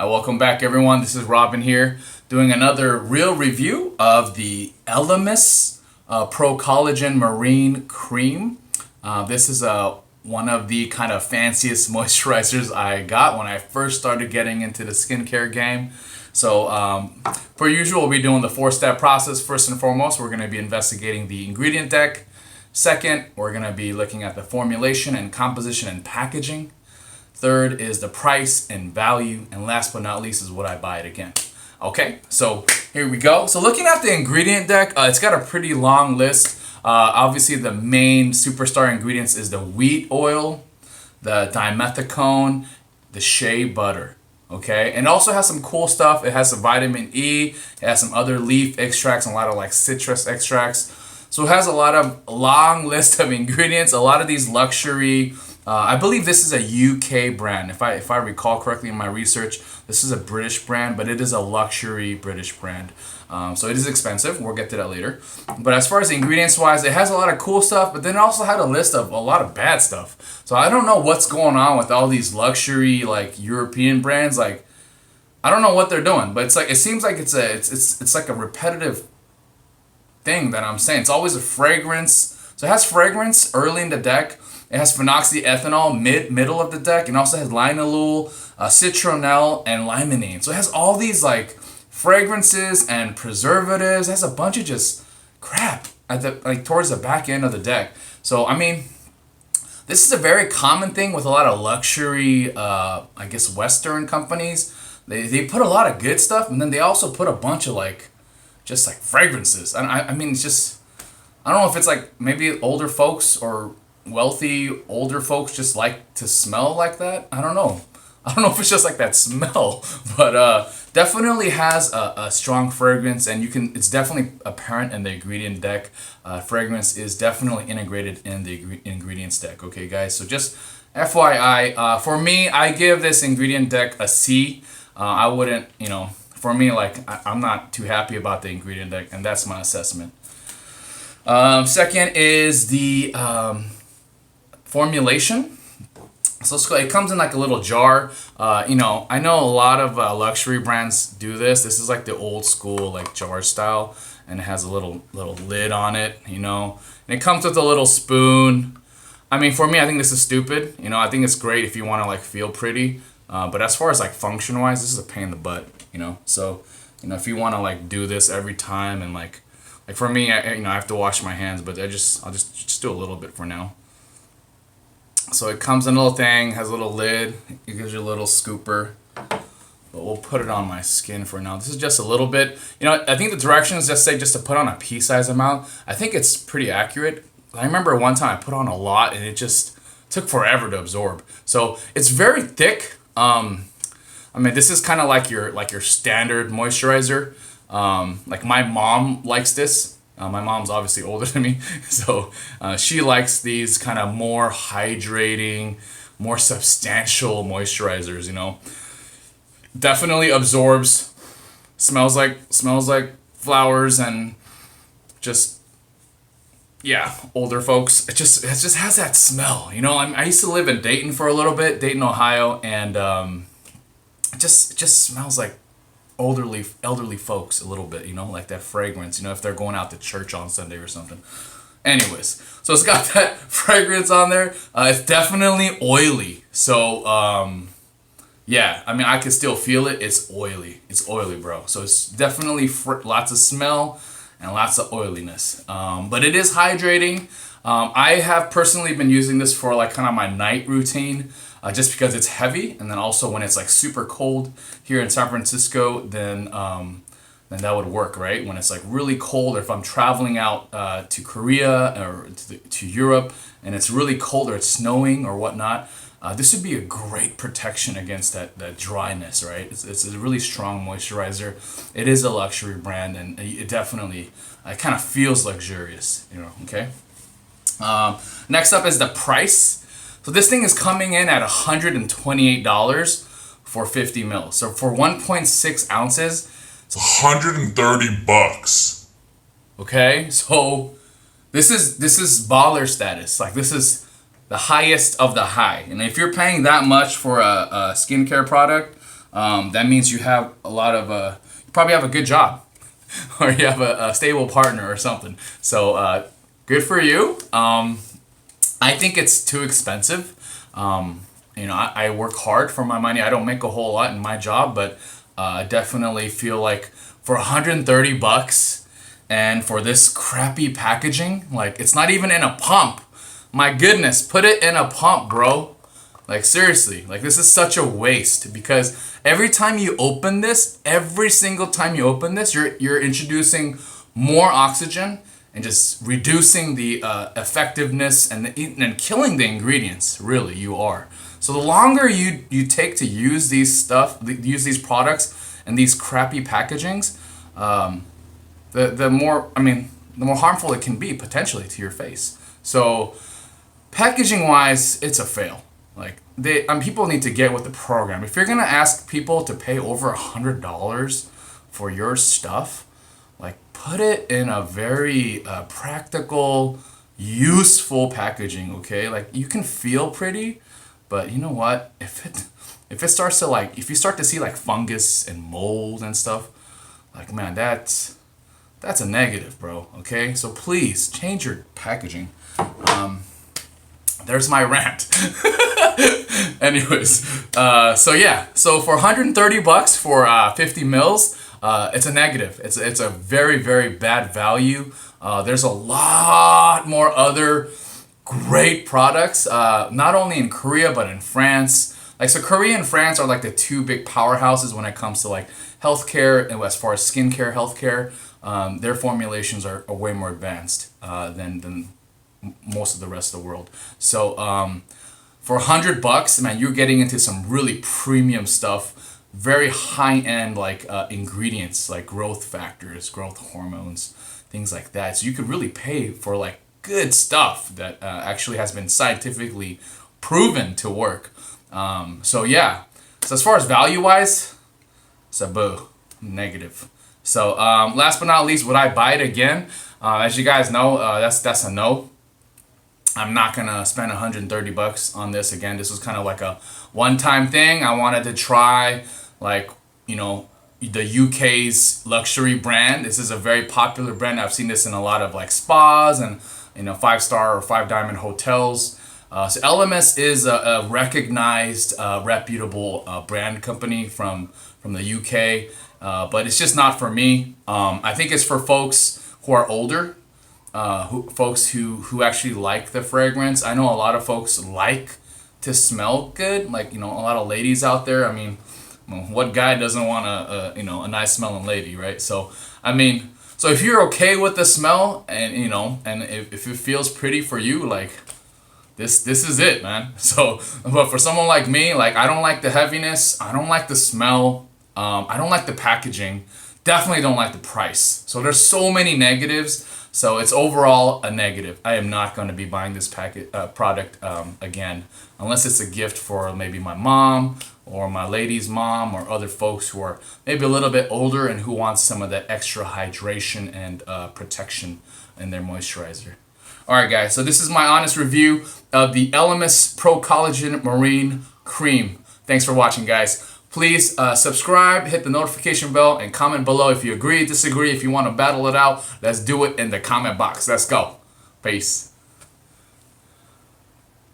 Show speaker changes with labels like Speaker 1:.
Speaker 1: Welcome back, everyone. This is Robin here, doing another real review of the Elemis Pro Collagen Marine Cream. This is one of the kind of fanciest moisturizers I got when I first started getting into the skincare game. So, per usual, we'll be doing the 4-step process. First and foremost, we're going to be investigating the ingredient deck. Second, we're going to be looking at the formulation and composition and packaging. Third is the price and value. And last but not least is would I buy it again? Okay, so here we go. So looking at the ingredient deck, it's got a pretty long list. Obviously, the main superstar ingredients is the wheat oil, the dimethicone, the shea butter. Okay, and it also has some cool stuff. It has some vitamin E. It has some other leaf extracts and a lot of like citrus extracts. So it has a long list of ingredients. A lot of these luxury. I believe this is a UK brand. If I recall correctly in my research, this is a British brand, but it is a luxury British brand. So it is expensive. We'll get to that later. But as far as ingredients wise, it has a lot of cool stuff, but then it also had a list of a lot of bad stuff. So I don't know what's going on with all these luxury like European brands. Like I don't know what they're doing, but it's like it seems like it's like a repetitive thing that I'm saying. It's always a fragrance. So it has fragrance early in the deck. It has phenoxyethanol middle of the deck, and also has linalool, citronelle, and limonene. So it has all these like fragrances and preservatives. It has a bunch of just crap at the towards the back end of the deck. So I mean, this is a very common thing with a lot of luxury, I guess Western companies. They put a lot of good stuff, and then they also put a bunch of just fragrances. I mean, it's just I don't know if it's like maybe older folks or wealthy older folks just like to smell like that. I don't know if it's just like that smell, but definitely has a strong fragrance, and it's definitely apparent in the ingredient deck. Fragrance is definitely integrated in the ingredients deck. Okay, guys, so just FYI, for me, I give this ingredient deck a C. I wouldn't, for me, I'm not too happy about the ingredient deck, and that's my assessment. Second is the formulation. So it comes in like a little jar. I know a lot of luxury brands do this. This is like the old school like jar style, and it has a little lid on it. And it comes with a little spoon. I mean, for me, I think this is stupid. I think it's great if you want to feel pretty. But as far as function wise, this is a pain in the butt. So if you want to do this every time and like for me, I have to wash my hands, but I'll just do a little bit for now. So it comes in a little thing, has a little lid, it gives you a little scooper, but we'll put it on my skin for now. This is just a little bit, I think the directions just say just to put on a pea-sized amount. I think it's pretty accurate. I remember one time I put on a lot and it just took forever to absorb. So it's very thick. I mean, this is kind of like your standard moisturizer. Like my mom likes this. My mom's obviously older than me, so she likes these kind of more hydrating, more substantial moisturizers. Definitely absorbs, smells like flowers, and just older folks. It just has that smell. I used to live in Dayton for a little bit, Dayton, Ohio, and it just smells like elderly folks a little bit, like that fragrance, if they're going out to church on Sunday or something. Anyways, so it's got that fragrance on there. It's definitely oily. So, I mean, I can still feel it. It's oily, bro. So it's definitely lots of smell and lots of oiliness. But it is hydrating. I have personally been using this for kind of my night routine. Just because it's heavy, and then also when it's super cold here in San Francisco, then that would work, right? When it's really cold, or if I'm traveling out to Korea or to Europe, and it's really cold or it's snowing or whatnot, this would be a great protection against that dryness, right? It's a really strong moisturizer. It is a luxury brand, and it definitely kind of feels luxurious, okay? Next up is the price. So this thing is coming in at $128 for 50 mils. So for 1.6 ounces, it's
Speaker 2: $130.
Speaker 1: Okay, so this is baller status. This is the highest of the high. And if you're paying that much for a skincare product, that means you have a lot of, you probably have a good job or you have a stable partner or something. So good for you. I think it's too expensive. I work hard for my money. I don't make a whole lot in my job, but I definitely feel like for $130 and for this crappy packaging, like it's not even in a pump. My goodness, put it in a pump, bro. Like seriously, like this is such a waste because every time you open this, every single time you open this, you're introducing more oxygen and just reducing the effectiveness and killing the ingredients. Really, you are. So the longer you take to use these products and these crappy packagings, the more harmful it can be potentially to your face. So packaging wise, it's a fail. Like people need to get with the program. If you're gonna ask people to pay over $100 for your stuff, like put it in a very practical, useful packaging. Okay, like you can feel pretty, but you know what? If you start to see like fungus and mold and stuff, like man, that's a negative, bro. Okay, so please change your packaging. There's my rant. Anyways, so for $130 for 50 mils, it's a negative. It's a very, very bad value. There's a lot more other great products, not only in Korea but in France. Like so, Korea and France are like the two big powerhouses when it comes to like healthcare and as far as skincare, healthcare. Their formulations are way more advanced than most of the rest of the world. So for $100, man, you're getting into some really premium stuff, very high end like ingredients like growth factors, growth hormones, things like that. So you could really pay for like good stuff that actually has been scientifically proven to work. So as far as value wise, it's a boo, negative. So last but not least, would I buy it again? As you guys know, that's a no. I'm not gonna spend $130 on this again. This was kind of like a one-time thing. I wanted to try like the UK's luxury brand. This is a very popular brand. I've seen this in a lot of like spas and 5-star or 5-diamond hotels. So Elemis is a recognized, reputable brand company from the UK, but it's just not for me. I think it's for folks who are older, folks who actually like the fragrance. I know a lot of folks like to smell good, like a lot of ladies out there. I mean, what guy doesn't want a nice smelling lady, right? So so if you're okay with the smell and and if it feels pretty for you, like this is it, man. So but for someone like me, like I don't like the heaviness, I don't like the smell, I don't like the packaging, definitely don't like the price. So there's so many negatives. So it's overall a negative. I am not going to be buying this product again, unless it's a gift for maybe my mom or my lady's mom or other folks who are maybe a little bit older and who want some of that extra hydration and protection in their moisturizer. All right, guys. So this is my honest review of the Elemis Pro Collagen Marine Cream. Thanks for watching, guys. Please subscribe, hit the notification bell, and comment below if you agree, disagree, if you want to battle it out. Let's do it in the comment box. Let's go. Peace.